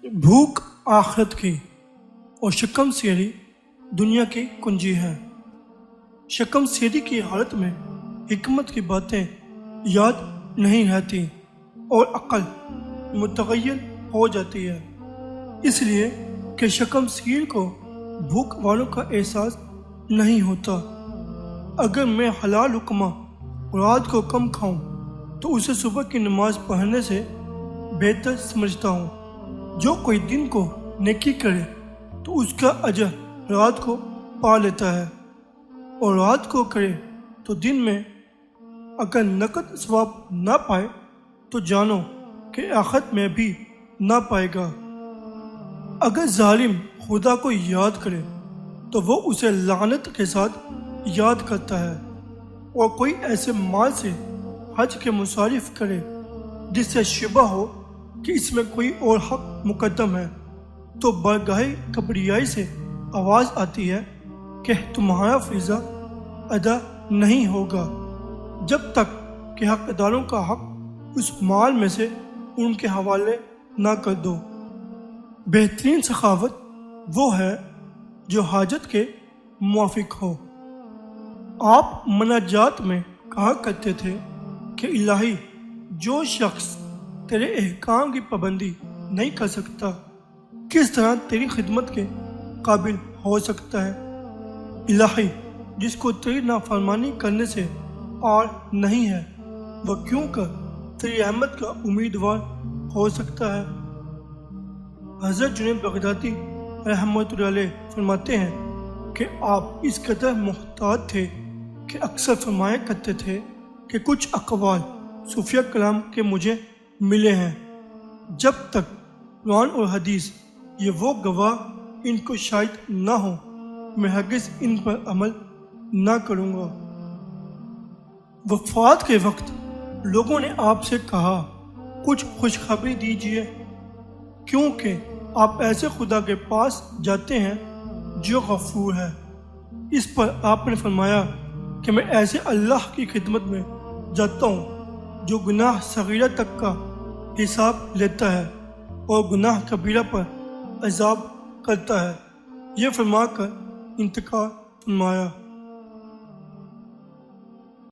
بھوک آخرت کی اور شکم سیری دنیا کی کنجی ہے۔ شکم سیری کی حالت میں حکمت کی باتیں یاد نہیں رہتی اور عقل متغیر ہو جاتی ہے، اس لیے کہ شکم سیر کو بھوک والوں کا احساس نہیں ہوتا۔ اگر میں حلال لقمہ رات کو کم کھاؤں تو اسے صبح کی نماز پڑھنے سے بہتر سمجھتا ہوں۔ جو کوئی دن کو نیکی کرے تو اس کا اجر رات کو پا لیتا ہے، اور رات کو کرے تو دن میں اگر نقد ثواب نہ پائے تو جانو کہ آخرت میں بھی نہ پائے گا۔ اگر ظالم خدا کو یاد کرے تو وہ اسے لعنت کے ساتھ یاد کرتا ہے، اور کوئی ایسے مال سے حج کے مصارف کرے جس سے شبہ ہو کہ اس میں کوئی اور حق مقدم ہے، تو بارگاہ کبریائی سے آواز آتی ہے کہ تمہارا فریضہ ادا نہیں ہوگا جب تک کہ حقداروں کا حق اس مال میں سے ان کے حوالے نہ کر دو۔ بہترین سخاوت وہ ہے جو حاجت کے موافق ہو۔ آپ مناجات میں کہا کرتے تھے کہ الہی، جو شخص تیرے احکام کی پابندی نہیں کر سکتا کس طرح تیری خدمت کے قابل ہو سکتا ہے؟ الہی، جس کو تیری نافرمانی کرنے سے آر نہیں ہے وہ کیوں کر تیری رحمت کا امیدوار ہو سکتا ہے؟ حضرت جنید بغدادی رحمۃ اللہ علیہ فرماتے ہیں کہ آپ اس قدر محتاط تھے کہ اکثر فرمایا کرتے تھے کہ کچھ اقوال صوفیہ کلام کے مجھے ملے ہیں، جب تک قرآن اور حدیث یہ وہ گواہ ان کو شاہد نہ ہو میں ہرگز ان پر عمل نہ کروں گا۔ وفات کے وقت لوگوں نے آپ سے کہا کچھ خوشخبری دیجیے، کیونکہ آپ ایسے خدا کے پاس جاتے ہیں جو غفور ہے۔ اس پر آپ نے فرمایا کہ میں ایسے اللہ کی خدمت میں جاتا ہوں جو گناہ صغیرہ تک کا حساب لیتا ہے اور گناہ کبیرہ پر عذاب کرتا ہے۔ یہ فرما کر انتقال فرمایا۔